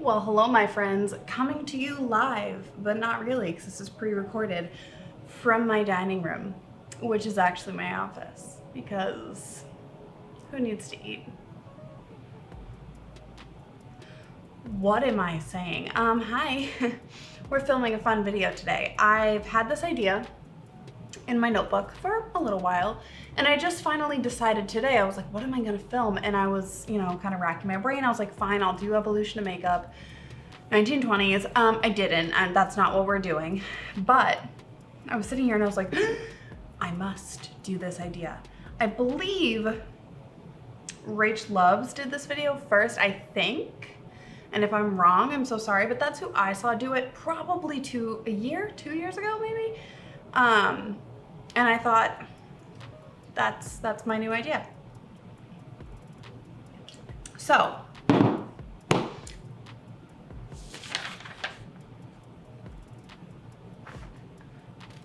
Well, hello my friends, coming to you live, but not really because this is pre-recorded, from my dining room, which is actually my office, because who needs to eat? What am I saying? Hi, we're filming a fun video today. I've had this idea in my notebook for a little while, and I just finally decided today. I was like, what am I gonna film? And I was, kind of racking my brain. I was like, fine, I'll do evolution of makeup, 1920s. I didn't, and that's not what we're doing. But I was sitting here and I was like, I must do this idea. I believe Rach Loves did this video first, I think. And if I'm wrong, I'm so sorry, but that's who I saw do it probably 2 years ago, maybe. And I thought, that's my new idea. So,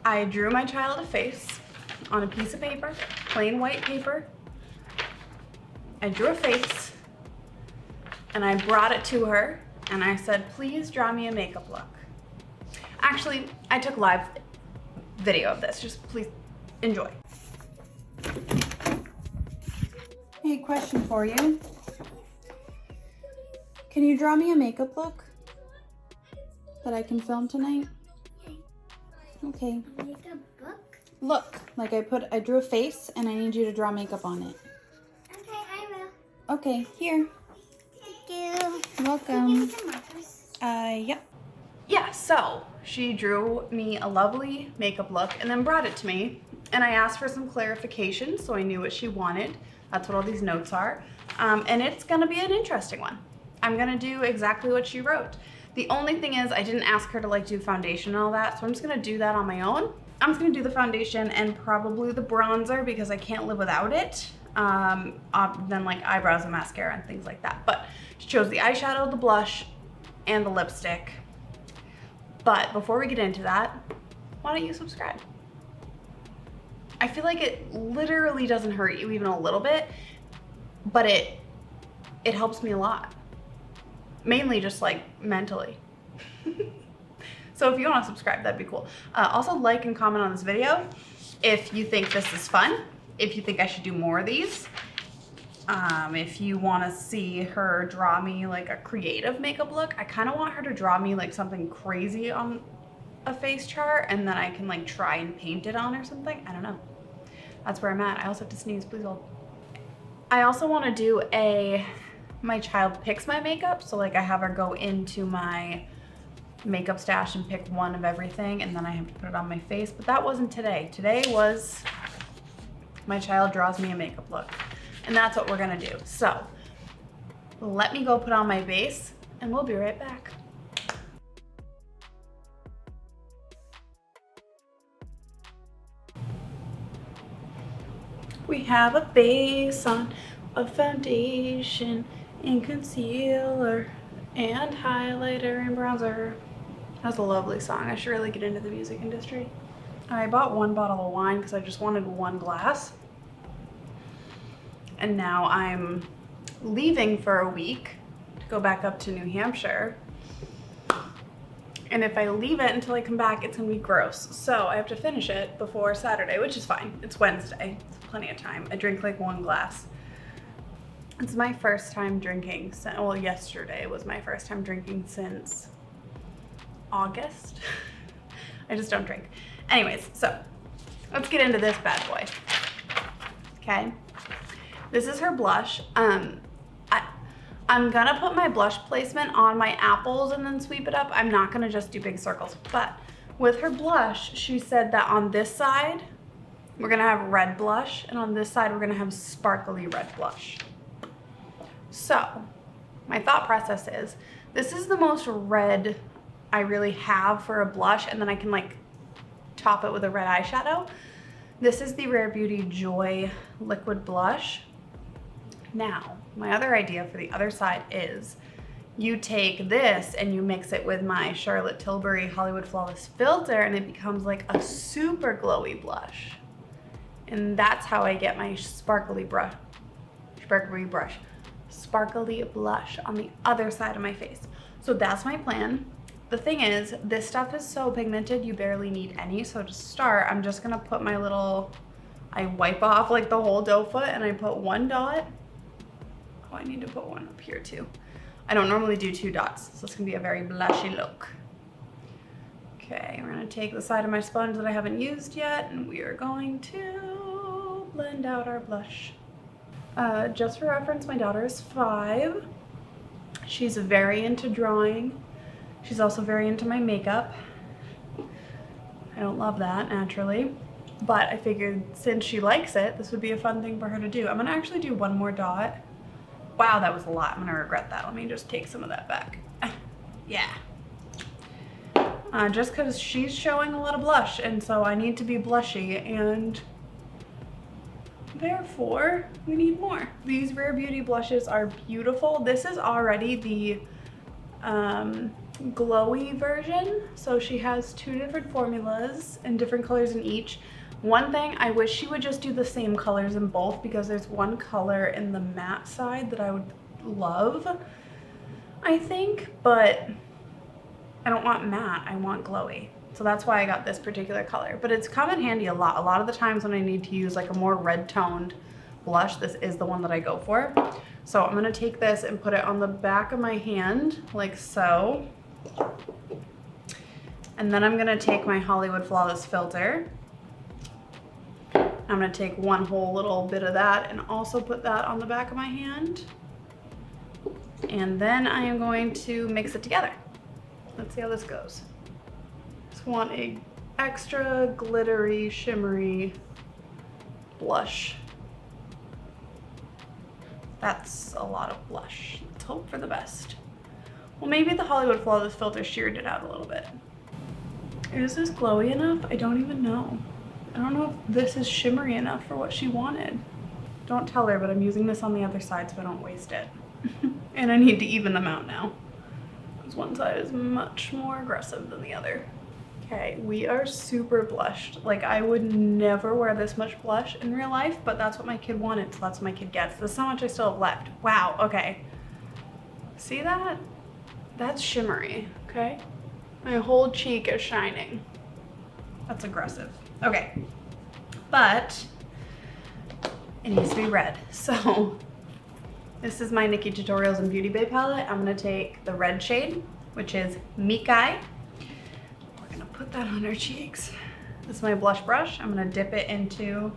I drew my child a face on a piece of paper, plain white paper. I drew a face and I brought it to her and I said, please draw me a makeup look. Actually, I took live video of this, just please enjoy. Hey, question for you. Can you draw me a makeup look that I can film tonight? Okay. Makeup book? Look, like I drew a face and I need you to draw makeup on it. Okay, I will. Okay, here. Thank you. You're welcome. Some markers. Yep. Yeah, so she drew me a lovely makeup look and then brought it to me, and I asked for some clarification so I knew what she wanted. That's what all these notes are. And it's gonna be an interesting one. I'm gonna do exactly what she wrote. The only thing is I didn't ask her to do foundation and all that, so I'm just gonna do that on my own. I'm just gonna do the foundation and probably the bronzer because I can't live without it. Then eyebrows and mascara and things like that. But she chose the eyeshadow, the blush, and the lipstick. But before we get into that, why don't you subscribe? I feel like it literally doesn't hurt you even a little bit, but it helps me a lot. Mainly just mentally. So if you want to subscribe, that'd be cool. Also like and comment on this video if you think this is fun, if you think I should do more of these. If you want to see her draw me a creative makeup look, I kind of want her to draw me something crazy on a face chart and then I can try and paint it on or something. I don't know. That's where I'm at. I also have to sneeze, please hold. I also want to do my child picks my makeup. So I have her go into my makeup stash and pick one of everything and then I have to put it on my face. But that wasn't today. Today was my child draws me a makeup look. And that's what we're gonna do. So let me go put on my base and we'll be right back. We have a base on, a foundation, and concealer, and highlighter and bronzer. That's a lovely song. I should really get into the music industry. I bought one bottle of wine because I just wanted one glass. And now I'm leaving for a week to go back up to New Hampshire. And if I leave it until I come back, it's gonna be gross. So I have to finish it before Saturday, which is fine. It's Wednesday, it's plenty of time. I drink one glass. It's my first time drinking, well, yesterday was my first time drinking since August. I just don't drink. Anyways, so let's get into this bad boy, okay? This is her blush. I'm gonna put my blush placement on my apples and then sweep it up. I'm not gonna just do big circles, but with her blush, she said that on this side, we're gonna have red blush, and on this side, we're gonna have sparkly red blush. So, my thought process is, this is the most red I really have for a blush, and then I can top it with a red eyeshadow. This is the Rare Beauty Joy Liquid Blush. Now, my other idea for the other side is you take this and you mix it with my Charlotte Tilbury Hollywood Flawless Filter and it becomes a super glowy blush. And that's how I get my sparkly blush on the other side of my face. So that's my plan. The thing is, this stuff is so pigmented, you barely need any. So to start, I'm just gonna put my little, I wipe off like the whole doe foot and I put one dot. Oh, I need to put one up here too. I don't normally do 2 dots, so it's gonna be a very blushy look. Okay, we're gonna take the side of my sponge that I haven't used yet and we are going to blend out our blush. Just for reference, my daughter is 5. She's very into drawing. She's also very into my makeup. I don't love that, naturally, but I figured since she likes it, this would be a fun thing for her to do. I'm gonna actually do one more dot. Wow, that was a lot. I'm gonna regret that. Let me just take some of that back. Yeah. Just because she's showing a lot of blush, and so I need to be blushy, and therefore we need more. These Rare Beauty blushes are beautiful. This is already the glowy version, so she has 2 different formulas and different colors in each. One thing, I wish she would just do the same colors in both, because there's one color in the matte side that I would love, I think, but I don't want matte, I want glowy. So that's why I got this particular color, but it's come in handy a lot. A lot of the times when I need to use like a more red toned blush, this is the one that I go for. So I'm gonna take this and put it on the back of my hand, like so. And then I'm gonna take my Hollywood Flawless filter. I'm gonna take one whole little bit of that and also put that on the back of my hand. And then I am going to mix it together. Let's see how this goes. Just want a extra glittery, shimmery blush. That's a lot of blush. Let's hope for the best. Well, maybe the Hollywood Flawless filter sheared it out a little bit. Is this glowy enough? I don't even know. I don't know if this is shimmery enough for what she wanted. Don't tell her, but I'm using this on the other side so I don't waste it. And I need to even them out now, because one side is much more aggressive than the other. Okay, we are super blushed. Like, I would never wear this much blush in real life, but that's what my kid wanted, so that's what my kid gets. This is how much I still have left. Wow, okay. See that? That's shimmery, okay? My whole cheek is shining. That's aggressive. Okay, but it needs to be red. So this is my Nikki Tutorials and Beauty Bay palette. I'm gonna take the red shade, which is Mikai. We're gonna put that on our cheeks. This is my blush brush. I'm gonna dip it into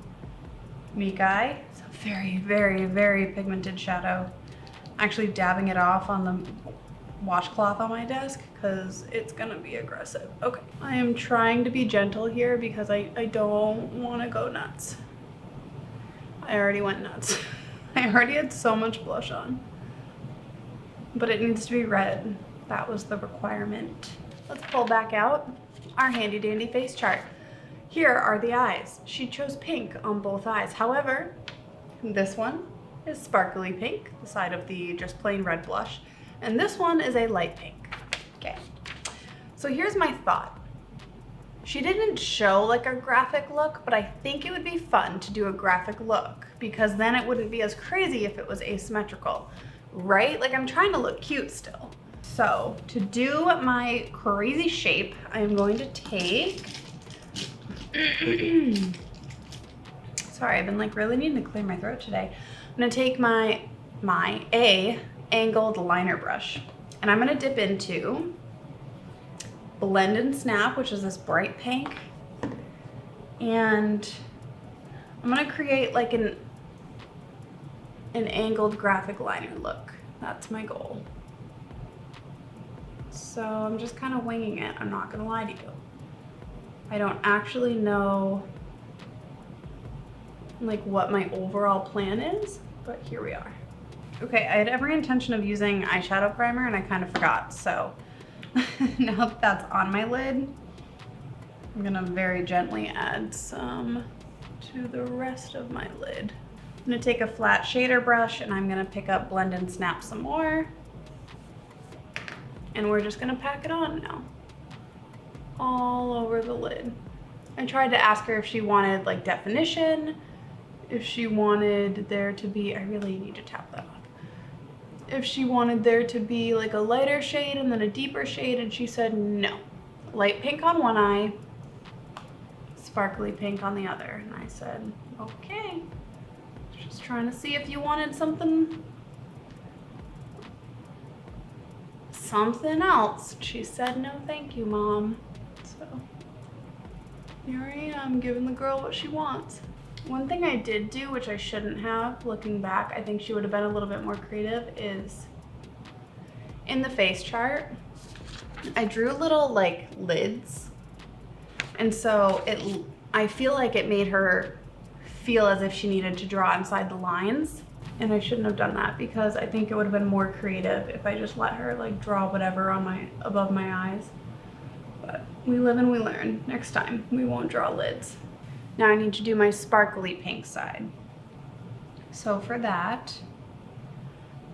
Mikai. It's a very, very, very pigmented shadow. Actually dabbing it off on the washcloth on my desk because it's gonna be aggressive. Okay, I am trying to be gentle here because I don't want to go nuts. I already went nuts. I already had so much blush on, but it needs to be red. That was the requirement. Let's pull back out our handy dandy face chart. Here are the eyes. She chose pink on both eyes. However, this one is sparkly pink, the side of the just plain red blush. And this one is a light pink. Okay, so here's my thought. She didn't show like a graphic look, but I think it would be fun to do a graphic look because then it wouldn't be as crazy if it was asymmetrical, right? Like, I'm trying to look cute still. So to do my crazy shape, I am going to take, sorry, I've been like really needing to clear my throat today. I'm gonna take my angled liner brush and I'm gonna dip into Blend and Snap, which is this bright pink, and I'm gonna create like an angled graphic liner look. That's my goal. So I'm just kind of winging it, I'm not gonna lie to you. I don't actually know like what my overall plan is, but here we are. Okay, I had every intention of using eyeshadow primer and I kind of forgot, so now that that's on my lid, I'm gonna very gently add some to the rest of my lid. I'm gonna take a flat shader brush and I'm gonna pick up Blend and Snap some more. And we're just gonna pack it on now, all over the lid. I tried to ask her if she wanted like definition, if she wanted there to be, I really need to tap that off. if she wanted there to be like a lighter shade and then a deeper shade, and she said no. Light pink on one eye, sparkly pink on the other. And I said, okay. Just trying to see if you wanted something else. She said, no, thank you, Mom. So here I am giving the girl what she wants. One thing I did do, which I shouldn't have, looking back, I think she would have been a little bit more creative, is in the face chart, I drew little like lids. And so I feel like it made her feel as if she needed to draw inside the lines. And I shouldn't have done that because I think it would have been more creative if I just let her like draw whatever on above my eyes. But we live and we learn. Next time we won't draw lids. Now I need to do my sparkly pink side. So for that,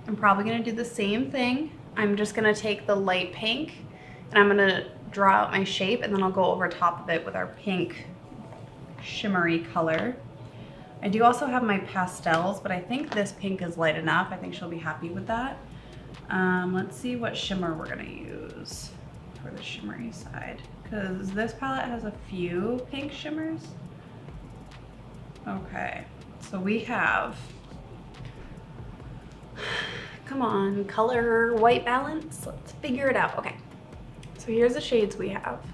I'm probably gonna do the same thing. I'm just gonna take the light pink and I'm gonna draw out my shape, and then I'll go over top of it with our pink shimmery color. I do also have my pastels, but I think this pink is light enough. I think she'll be happy with that. Let's see what shimmer we're gonna use for the shimmery side, because this palette has a few pink shimmers. Okay, so we have, come on, color white balance. Let's figure it out. Okay, so here's the shades we have.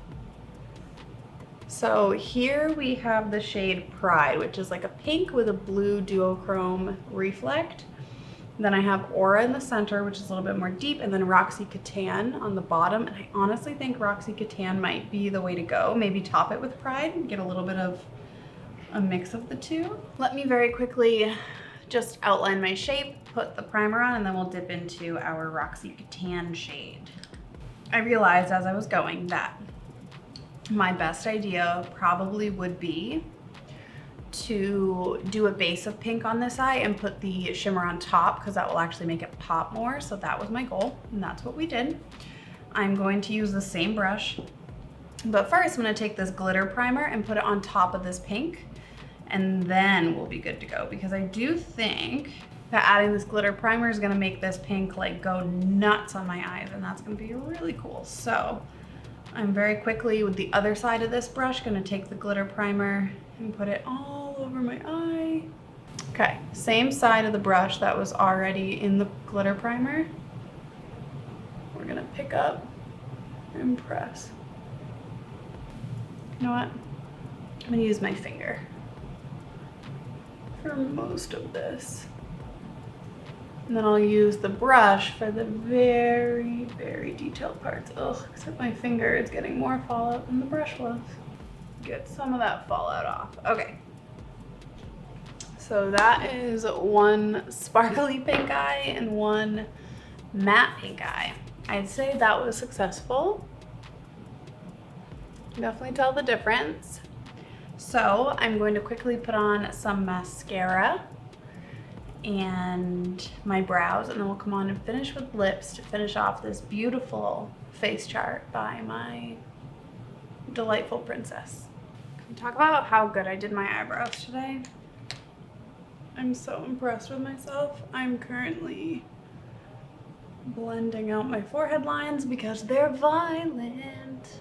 So here we have the shade Pride, which is like a pink with a blue duochrome reflect. And then I have Aura in the center, which is a little bit more deep, and then Roxy Catan on the bottom. And I honestly think Roxy Catan might be the way to go. Maybe top it with Pride and get a little bit of a mix of the two. Let me very quickly just outline my shape, put the primer on, and then we'll dip into our Roxy Catan shade. I realized as I was going that my best idea probably would be to do a base of pink on this eye and put the shimmer on top, because that will actually make it pop more. So that was my goal, and that's what we did. I'm going to use the same brush, but first I'm going to take this glitter primer and put it on top of this pink, and then we'll be good to go, because I do think that adding this glitter primer is going to make this pink like go nuts on my eyes, and that's going to be really cool. So I'm very quickly with the other side of this brush going to take the glitter primer and put it all over my eye. Okay, same side of the brush that was already in the glitter primer. We're going to pick up and press. You know what? I'm going to use my finger for most of this. And then I'll use the brush for the very, very detailed parts. Ugh, except my finger is getting more fallout than the brush was. Get some of that fallout off. Okay. So that is one sparkly pink eye and one matte pink eye. I'd say that was successful. Definitely tell the difference. So I'm going to quickly put on some mascara and my brows, and then we'll come on and finish with lips to finish off this beautiful face chart by my delightful princess. Can we talk about how good I did my eyebrows today? I'm so impressed with myself. I'm currently blending out my forehead lines because they're violent.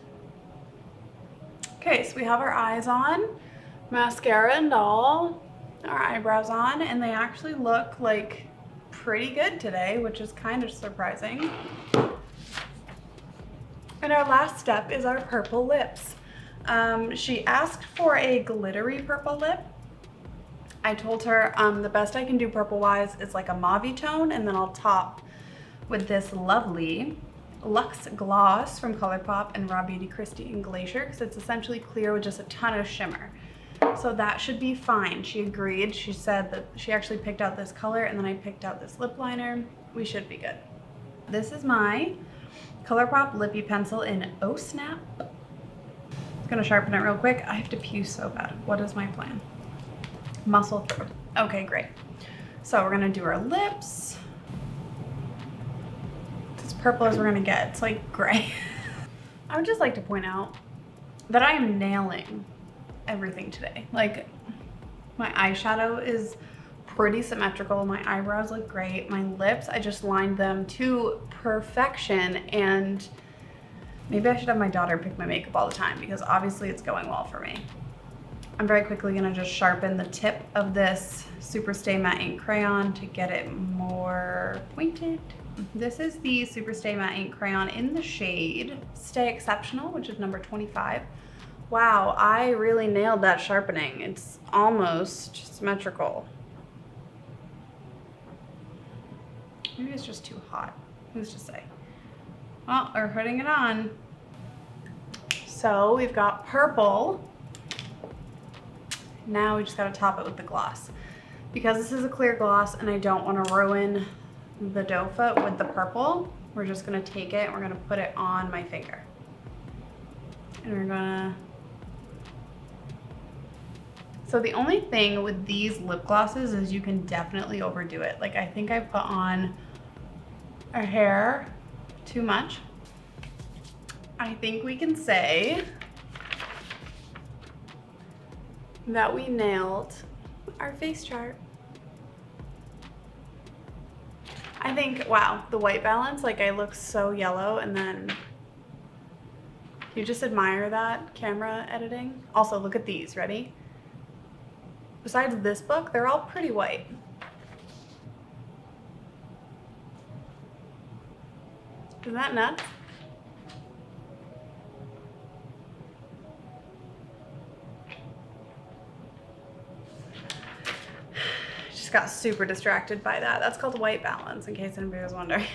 Okay, so we have our eyes on, mascara and all, our eyebrows on, and they actually look like pretty good today, which is kind of surprising. And our last step is our purple lips. She asked for a glittery purple lip. I told her the best I can do purple wise is like a mauve tone, and then I'll top with this lovely Luxe Gloss from ColourPop and Raw Beauty Christie in Glacier, because it's essentially clear with just a ton of shimmer. So that should be fine. She agreed. She said that she actually picked out this color, and then I picked out this lip liner. We should be good. This is my ColourPop Lippy Pencil in Oh Snap. I'm gonna sharpen it real quick. I have to pee so bad. What is my plan? Muscle through. Okay, great. So we're gonna do our lips. It's as purple as we're gonna get. It's like gray. I would just like to point out that I am nailing everything today. Like, my eyeshadow is pretty symmetrical. My eyebrows look great. My lips, I just lined them to perfection, and maybe I should have my daughter pick my makeup all the time because obviously it's going well for me. I'm very quickly gonna just sharpen the tip of this Superstay Matte Ink Crayon to get it more pointed. This is the Superstay Matte Ink Crayon in the shade Stay Exceptional, which is number 25. Wow, I really nailed that sharpening. It's almost symmetrical. Maybe it's just too hot. Who's to say? Well, we're putting it on. So we've got purple. Now we just gotta top it with the gloss. Because this is a clear gloss and I don't wanna ruin the doe foot with the purple, we're just gonna take it and we're gonna put it on my finger. And we're gonna... So the only thing with these lip glosses is you can definitely overdo it. Like I think I put on a hair too much. I think we can say that we nailed our face chart. I think, wow, the white balance, like I look so yellow, and then you just admire that camera editing. Also, look at these, ready? Besides this book, they're all pretty white. Isn't that nuts? Got super distracted by that. That's called white balance, in case anybody was wondering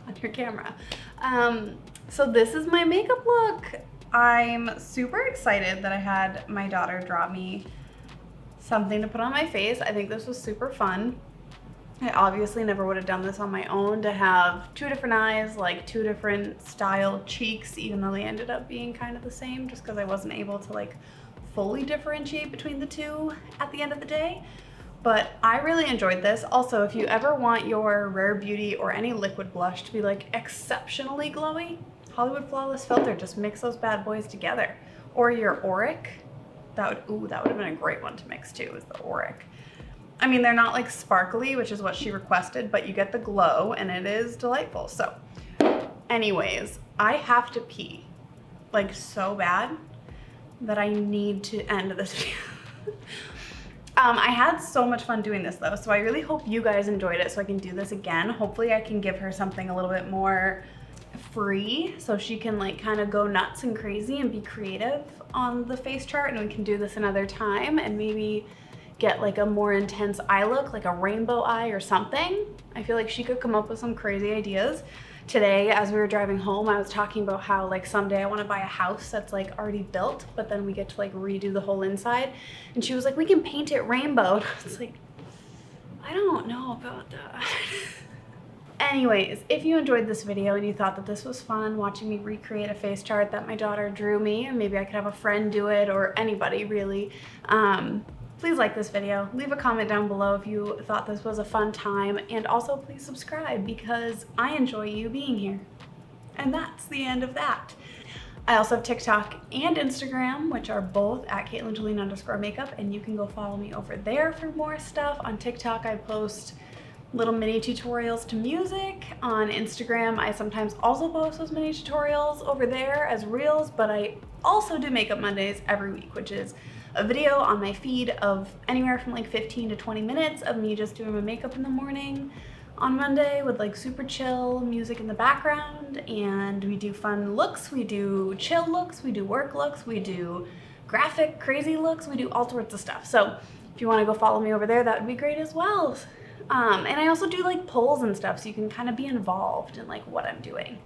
on your camera. So this is my makeup look. I'm super excited that I had my daughter draw me something to put on my face. I think this was super fun. I obviously never would have done this on my own, to have two different eyes, like two different style cheeks, even though they ended up being kind of the same, just because I wasn't able to like fully differentiate between the two at the end of the day. But I really enjoyed this. Also, if you ever want your Rare Beauty or any liquid blush to be like exceptionally glowy, Hollywood Flawless Filter, just mix those bad boys together. Or your Auric, that would have been a great one to mix too, is the Auric. I mean, they're not like sparkly, which is what she requested, but you get the glow and it is delightful. So anyways, I have to pee like so bad that I need to end this video. I had so much fun doing this though, so I really hope you guys enjoyed it so I can do this again. Hopefully I can give her something a little bit more free so she can like kind of go nuts and crazy and be creative on the face chart, and we can do this another time and maybe get like a more intense eye look, like a rainbow eye or something. I feel like she could come up with some crazy ideas. Today, as we were driving home, I was talking about how like someday I want to buy a house that's like already built, but then we get to like redo the whole inside. And she was like, we can paint it rainbow. And I was like, I don't know about that. Anyways, if you enjoyed this video and you thought that this was fun, watching me recreate a face chart that my daughter drew me, and maybe I could have a friend do it, or anybody really, please like this video, leave a comment down below if you thought this was a fun time, and also please subscribe because I enjoy you being here. And that's the end of that. I also have TikTok and Instagram, which are both at CaitlinJolene_makeup, and you can go follow me over there for more stuff. On TikTok, I post little mini tutorials to music. On Instagram, I sometimes also post those mini tutorials over there as reels, but I also do Makeup Mondays every week, which is a video on my feed of anywhere from like 15 to 20 minutes of me just doing my makeup in the morning on Monday with like super chill music in the background. And we do fun looks, we do chill looks, we do work looks, we do graphic crazy looks, we do all sorts of stuff. So if you want to go follow me over there, that would be great as well. And I also do like polls and stuff, so you can kind of be involved in like what I'm doing.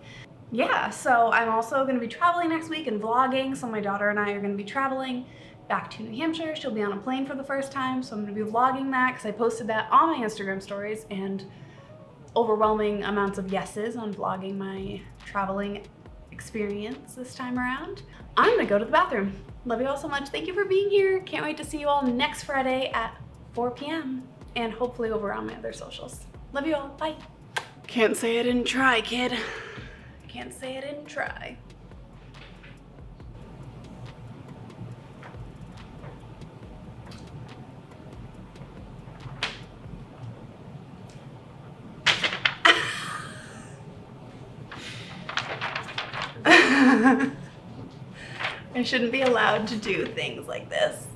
Yeah, so I'm also going to be traveling next week and vlogging. So my daughter and I are going to be traveling back to New Hampshire. She'll be on a plane for the first time, so I'm going to be vlogging that because I posted that on my Instagram stories, and overwhelming amounts of yeses on vlogging my traveling experience this time around. I'm going to go to the bathroom. Love you all so much. Thank you for being here. Can't wait to see you all next Friday at 4 p.m. and hopefully over on my other socials. Love you all. Bye. Can't say I didn't try, kid. Can't say I didn't try. I shouldn't be allowed to do things like this.